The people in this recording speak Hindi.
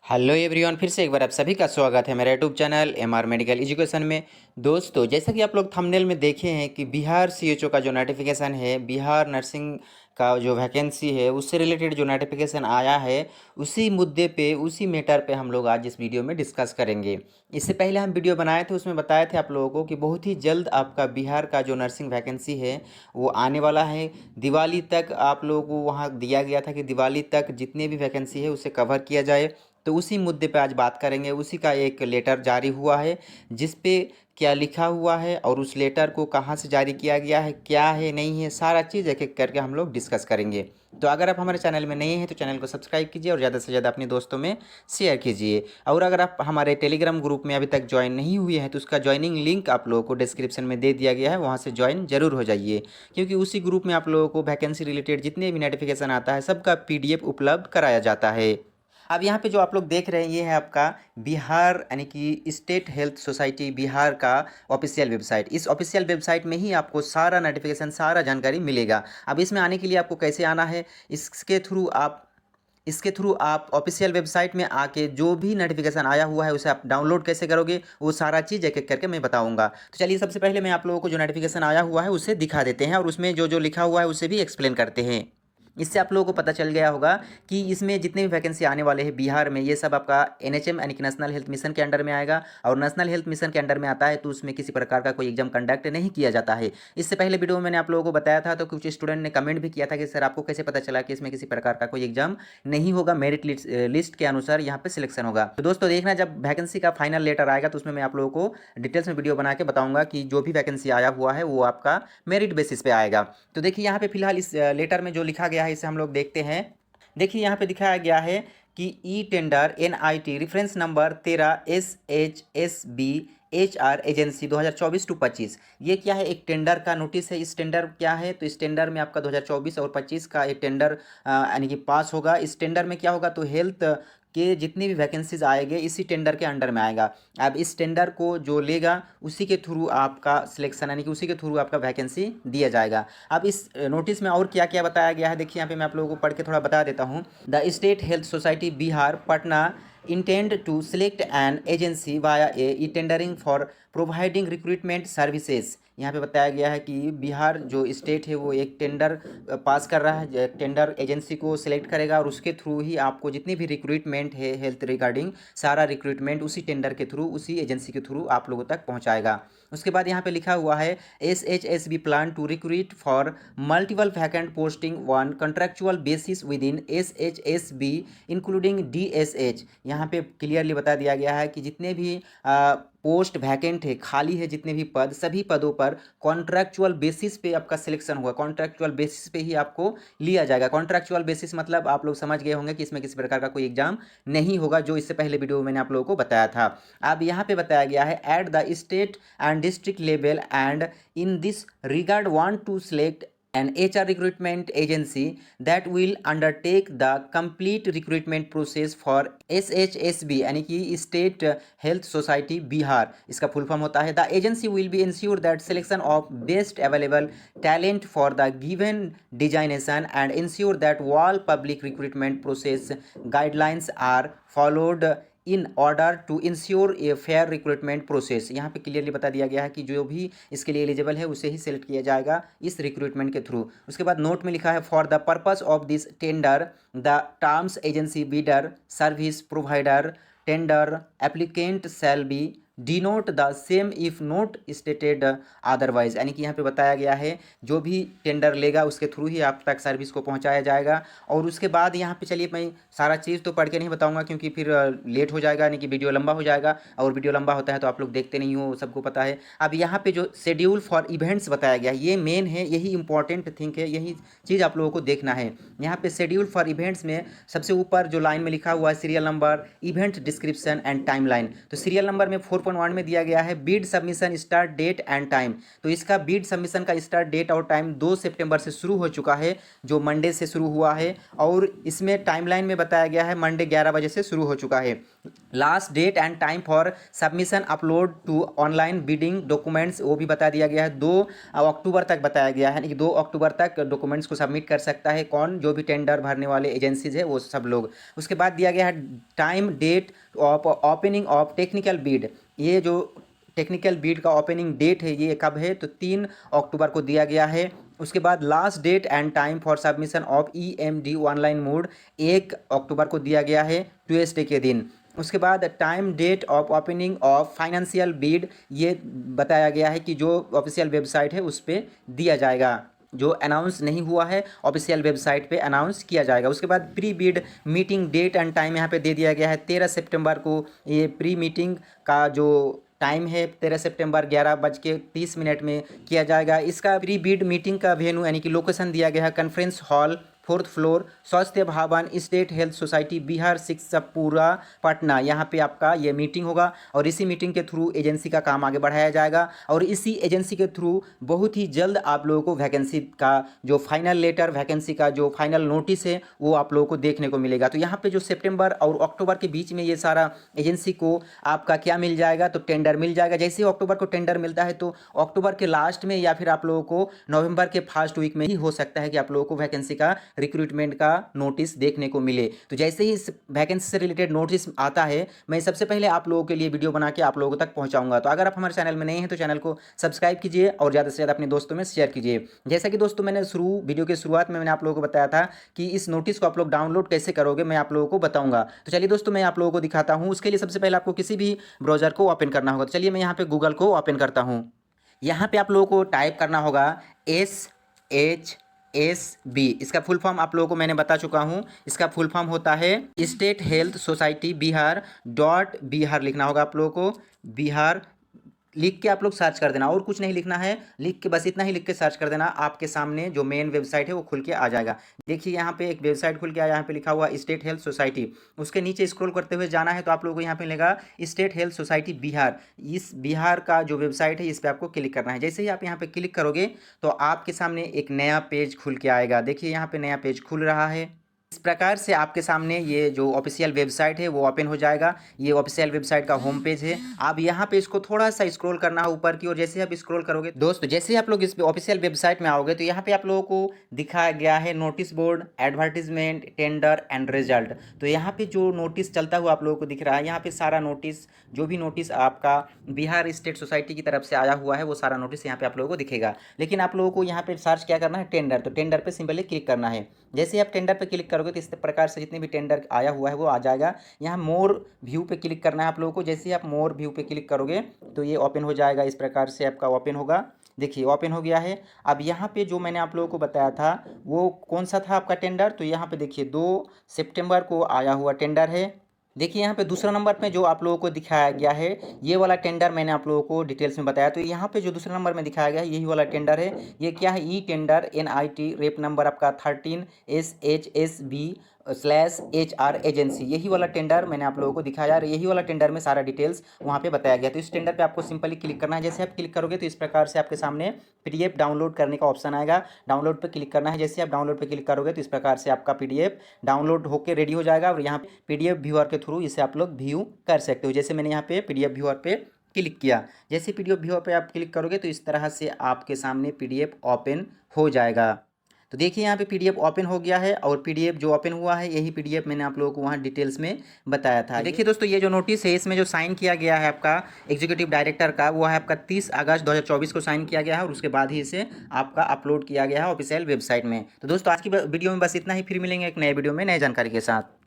हेलो एवरीवन, फिर से एक बार आप सभी का स्वागत है मेरा YouTube channel MR medical education में। दोस्तों, जैसा कि आप लोग थंबनेल में देखे हैं कि बिहार सीएचओ का जो नोटिफिकेशन है, बिहार नर्सिंग का जो वैकेंसी है उससे रिलेटेड जो नोटिफिकेशन आया है, उसी मुद्दे पे उसी मैटर पे हम लोग आज इस वीडियो में डिस्कस करेंगे। इससे पहले हम वीडियो बनाए थे, उसमें बताए थे आप लोगों को कि बहुत ही जल्द आपका बिहार का जो नर्सिंग वैकेंसी है वो आने वाला है। दिवाली तक आप लोगों को वहाँ दिया गया था कि दिवाली तक जितने भी वैकेंसी है उसे कवर किया जाए। तो उसी मुद्दे पे आज बात करेंगे। उसी का एक लेटर जारी हुआ है जिस पे क्या लिखा हुआ है और उस लेटर को कहाँ से जारी किया गया है, क्या है नहीं है, सारा चीज़ एक एक करके हम लोग डिस्कस करेंगे। तो अगर आप हमारे चैनल में नए हैं तो चैनल को सब्सक्राइब कीजिए और ज़्यादा से ज़्यादा अपने दोस्तों में शेयर कीजिए। और अगर आप हमारे टेलीग्राम ग्रुप में अभी तक ज्वाइन नहीं हुए हैं तो उसका ज्वाइनिंग लिंक आप लोगों को डिस्क्रिप्शन में दे दिया गया है, वहाँ से ज्वाइन जरूर हो जाइए, क्योंकि उसी ग्रुप में आप लोगों को वैकेंसी रिलेटेड जितने भी नोटिफिकेशन आता है सबका PDF उपलब्ध कराया जाता है। अब यहाँ पे जो आप लोग देख रहे हैं ये है आपका बिहार यानी कि स्टेट हेल्थ सोसाइटी बिहार का ऑफिशियल वेबसाइट। इस ऑफिशियल वेबसाइट में ही आपको सारा नोटिफिकेशन, सारा जानकारी मिलेगा। अब इसमें आने के लिए आपको कैसे आना है, इसके थ्रू आप ऑफिशियल वेबसाइट में आके जो भी नोटिफिकेशन आया हुआ है उसे आप डाउनलोड कैसे करोगे, वो सारा चीज़ एक एक करके मैं बताऊंगा। तो चलिए, सबसे पहले मैं आप लोगों को जो नोटिफिकेशन आया हुआ है उसे दिखा देते हैं और उसमें जो जो लिखा हुआ है उसे भी एक्सप्लेन करते हैं। इससे आप लोगों को पता चल गया होगा कि इसमें जितने भी वैकेंसी आने वाले हैं बिहार में, ये सब आपका NHM यानी कि नेशनल हेल्थ मिशन के अंडर में आएगा। और नेशनल हेल्थ मिशन के अंडर में आता है तो उसमें किसी प्रकार का कोई एग्जाम कंडक्ट नहीं किया जाता है। इससे पहले वीडियो में मैंने आप लोगों को बताया था, तो कुछ स्टूडेंट ने कमेंट भी किया था कि सर आपको कैसे पता चला कि इसमें किसी प्रकार का कोई एग्जाम नहीं होगा, मेरिट लिस्ट के अनुसार यहाँ पे सिलेक्शन होगा। तो दोस्तों देखना, जब वैकेंसी का फाइनल लेटर आएगा तो उसमें मैं आप लोगों को डिटेल्स में वीडियो बना के बताऊंगा कि जो भी वैकेंसी आया हुआ है वो आपका मेरिट बेसिस पे आएगा। तो देखिए यहाँ पे फिलहाल इस लेटर में जो लिखा गया है इसे हम लोग देखते हैं। देखिए यहाँ पे दिखाया गया है कि E tender NIT reference number 13 SHSB HR agency 2024-25। ये क्या है, एक टेंडर का नोटिस है। इस टेंडर क्या है, तो इस टेंडर में आपका 2024 और 25 का एक टेंडर यानी कि पास होगा। इस टेंडर में क्या होगा, तो हेल्थ के जितनी भी वैकेंसीज आएंगे इसी टेंडर के अंडर में आएगा। अब इस टेंडर को जो लेगा उसी के थ्रू आपका सिलेक्शन यानी कि उसी के थ्रू आपका वैकेंसी दिया जाएगा। अब इस नोटिस में और क्या क्या बताया गया है, देखिए यहाँ पे मैं आप लोगों को पढ़ के थोड़ा बता देता हूँ। The state health society Bihar Patna intend to select an agency via a e-tendering for providing recruitment services। यहाँ पे बताया गया है कि बिहार जो स्टेट है वो एक टेंडर पास कर रहा है, टेंडर एजेंसी को सिलेक्ट करेगा और उसके थ्रू ही आपको जितनी भी रिक्रूटमेंट है हेल्थ रिगार्डिंग, सारा रिक्रूटमेंट उसी टेंडर के थ्रू, उसी एजेंसी के थ्रू आप लोगों तक पहुँचाएगा। उसके बाद यहाँ पे लिखा हुआ है SHSB plan to recruit for multiple vacant posting on contractual basis within SHSB including DSH। यहाँ पे क्लियरली बता दिया गया है कि जितने भी पोस्ट वैकेंट है, खाली है, जितने भी पद, सभी पदों पर कॉन्ट्रैक्चुअल बेसिस पे आपका सिलेक्शन होगा। कॉन्ट्रैक्चुअल बेसिस पे ही आपको लिया जाएगा। कॉन्ट्रैक्चुअल बेसिस मतलब आप लोग समझ गए होंगे कि इसमें किसी प्रकार का कोई एग्जाम नहीं होगा, जो इससे पहले वीडियो में मैंने आप लोगों को बताया था। अब यहाँ पे बताया गया है at the state and district level and in this regard want to select an HR recruitment agency that will undertake the complete recruitment process for SHSB यानी कि स्टेट हेल्थ सोसाइटी बिहार, इसका फुल फॉर्म होता है। The agency will be ensure that selection of best available talent for the given designation and ensure that all public recruitment process guidelines are followed in order to ensure a fair recruitment process. यहाँ पे क्लियरली बता दिया गया है कि जो भी इसके लिए एलिजिबल है उसे ही सेलेक्ट किया जाएगा इस रिक्रूटमेंट के थ्रू। उसके बाद नोट में लिखा है for the purpose of this tender the terms agency bidder service provider tender applicant shall be denote the same if not stated otherwise. यानी कि यहाँ पे बताया गया है जो भी टेंडर लेगा उसके थ्रू ही आप तक सर्विस को पहुँचाया जाएगा। और उसके बाद यहाँ पे चलिए, मैं सारा चीज़ तो पढ़ के नहीं बताऊँगा क्योंकि फिर लेट हो जाएगा, यानी कि वीडियो लंबा हो जाएगा, और वीडियो लंबा होता है तो आप लोग देखते नहीं हो, सबको पता है। अब यहाँ पे जो शेड्यूल फॉर इवेंट्स बताया गया है ये मेन है, यही इंपॉर्टेंट थिंग है, यही चीज़ आप लोगों को देखना है। यहाँ पे शेड्यूल फॉर इवेंट्स में सबसे ऊपर जो लाइन में लिखा हुआ है serial number, event description and timeline. तो सीरियल नंबर में 4 6.1 में दिया गया है bid submission start date and time. तो इसका बीड सबमिशन का स्टार्ट डेट और टाइम 2 सितंबर से शुरू हो चुका है, जो मंडे से शुरू हुआ है, और इसमें टाइमलाइन में बताया गया है मंडे 11 बजे से शुरू हो चुका है। Last date and time for submission upload to online bidding documents वो भी बता दिया गया है, 2 अक्टूबर तक बताया गया है, यानी कि 2 अक्टूबर तक डॉक्यूमेंट्स को सबमिट कर सकता है कौन, जो भी टेंडर भरने वाले एजेंसीज है वो सब लोग। उसके बाद दिया गया है time date of opening of technical bid. ये जो टेक्निकल बिड का ओपनिंग डेट है ये कब है, तो 3 अक्टूबर को दिया गया है। उसके बाद last date and time for submission of EMD online mode 1 अक्टूबर को दिया गया है, ट्यूसडे के दिन। उसके बाद time date of opening of financial bid ये बताया गया है कि जो ऑफिशियल वेबसाइट है उस पर दिया जाएगा, जो अनाउंस नहीं हुआ है ऑफिशियल वेबसाइट पे अनाउंस किया जाएगा। उसके बाद pre bid meeting date and time यहाँ पे दे दिया गया है 13 सितंबर को। ये प्री मीटिंग का जो टाइम है 13 सितंबर 11:30 में किया जाएगा। इसका प्री बिड मीटिंग का वेन्यू यानी कि लोकेशन दिया गया है conference hall 4th floor Swasthya Bhawan state health society Bihar Shikshapura Patna. यहाँ पे आपका ये मीटिंग होगा और इसी मीटिंग के थ्रू एजेंसी का काम आगे बढ़ाया जाएगा और इसी एजेंसी के थ्रू बहुत ही जल्द आप लोगों को वैकेंसी का जो फाइनल लेटर, वैकेंसी का जो फाइनल नोटिस है वो आप लोगों को देखने को मिलेगा। तो यहाँ पे जो सितंबर और अक्टूबर के बीच में ये सारा एजेंसी को आपका क्या मिल जाएगा, तो टेंडर मिल जाएगा। जैसे ही अक्टूबर को टेंडर मिलता है तो अक्टूबर के लास्ट में या फिर आप लोगों को नवंबर के फर्स्ट वीक में ही हो सकता है कि आप लोगों को वैकेंसी का रिक्रूटमेंट का नोटिस देखने को मिले। तो जैसे ही इस वैकेंसी से रिलेटेड नोटिस आता है मैं सबसे पहले आप लोगों के लिए वीडियो बना के आप लोगों तक पहुंचाऊंगा। तो अगर आप हमारे चैनल में नए हैं तो चैनल को सब्सक्राइब कीजिए और ज़्यादा से ज़्यादा अपने दोस्तों में शेयर कीजिए। जैसा कि दोस्तों मैंने वीडियो के शुरुआत में मैंने आप लोगों को बताया था कि इस नोटिस को आप लोग डाउनलोड कैसे करोगे मैं आप लोगों को बताऊंगा। तो चलिए दोस्तों मैं आप लोगों को दिखाता हूँ। उसके लिए सबसे पहले आपको किसी भी ब्राउजर को ओपन करना होगा। तो चलिए मैं यहाँ पे गूगल को ओपन करता हूँ। यहाँ पे आप लोगों को टाइप करना होगा SHSB। इसका फुल फॉर्म आप लोगों को मैंने बता चुका हूँ। इसका फुल फॉर्म होता है state health society Bihar .Bihar लिखना होगा आप लोगों को। बिहार लिख के आप लोग सर्च कर देना और कुछ नहीं लिखना है, लिख के बस इतना ही लिख के सर्च कर देना। आपके सामने जो मेन वेबसाइट है वो खुल के आ जाएगा। देखिए यहाँ पे एक वेबसाइट खुल के आया, यहाँ पे लिखा हुआ स्टेट हेल्थ सोसाइटी। उसके नीचे स्क्रॉल करते हुए जाना है तो आप लोगों को यहाँ पे मिलेगा स्टेट हेल्थ सोसाइटी बिहार। इस बिहार का जो वेबसाइट है इस पर आपको क्लिक करना है। जैसे ही आप यहाँ पे क्लिक करोगे तो आपके सामने एक नया पेज खुल के आएगा। देखिए यहाँ पे नया पेज खुल रहा है। इस प्रकार से आपके सामने ये जो ऑफिशियल वेबसाइट है वो ओपन हो जाएगा। ये ऑफिशियल वेबसाइट का होम पेज है। आप यहाँ पे इसको थोड़ा सा स्क्रॉल करना है ऊपर की ओर। जैसे आप स्क्रॉल करोगे दोस्तों, जैसे ही आप लोग इस ऑफिशियल वेबसाइट में आओगे तो यहाँ पे आप लोगों को दिखाया गया है notice board, advertisement, tender and result. तो यहाँ पे जो नोटिस चलता हुआ आप लोगों को दिख रहा है, यहाँ पे सारा नोटिस, जो भी नोटिस आपका बिहार स्टेट सोसाइटी की तरफ से आया हुआ है वो सारा नोटिस यहाँ पे आप लोगों को दिखेगा। लेकिन आप लोगों को यहाँ पे सर्च क्या करना है, टेंडर। तो टेंडर पे सिंपली क्लिक करना है। जैसे ही आप टेंडर पे क्लिक करोगे तो इस प्रकार से जितने भी टेंडर आया हुआ है वो आ जाएगा। यहाँ मोर व्यू पे क्लिक करना है आप लोगों को। जैसे ही आप मोर व्यू पे क्लिक करोगे तो ये ओपन हो जाएगा। इस प्रकार से आपका ओपन होगा। देखिए ओपन हो गया है। अब यहाँ पे जो मैंने आप लोगों को बताया था वो कौन सा था आपका टेंडर, तो यहाँ पे देखिए 2 सितंबर को आया हुआ टेंडर है। देखिए यहाँ पे दूसरा नंबर पे जो आप लोगों को दिखाया गया है ये वाला टेंडर मैंने आप लोगों को डिटेल्स में बताया। तो यहाँ पे जो दूसरा नंबर में दिखाया गया है यही वाला टेंडर है। ये क्या है, ई टेंडर NIT रेप नंबर आपका 13 SHSB/HR एजेंसी। यही वाला टेंडर मैंने आप लोगों को दिखाया और यही वाला टेंडर में सारा डिटेल्स वहाँ पे बताया गया। तो इस टेंडर पे आपको सिंपली क्लिक करना है। जैसे आप क्लिक करोगे तो इस प्रकार से आपके सामने PDF डाउनलोड करने का ऑप्शन आएगा। डाउनलोड पे क्लिक करना है। जैसे आप डाउनलोड पे क्लिक करोगे तो इस प्रकार से आपका PDF डाउनलोड होकर रेडी हो जाएगा और यहाँ PDF व्यूअर के थ्रू इसे आप लोग व्यू कर सकते हो। जैसे मैंने यहाँ पे PDF व्यूअर पे क्लिक किया। जैसे PDF व्यूअर पे आप क्लिक करोगे तो इस तरह से आपके सामने PDF ओपन हो जाएगा। तो देखिए यहाँ पे PDF ओपन हो गया है और PDF जो ओपन हुआ है यही PDF मैंने आप लोगों को वहाँ डिटेल्स में बताया था। देखिए दोस्तों ये जो नोटिस है इसमें जो साइन किया गया है आपका एग्जीक्यूटिव डायरेक्टर का वो है आपका 30 अगस्त 2024 को साइन किया गया है और उसके बाद ही इसे आपका अपलोड किया गया है ऑफिशियल वेबसाइट में। तो दोस्तों आज की वीडियो में बस इतना ही। फिर मिलेंगे एक नए वीडियो में नए जानकारी के साथ।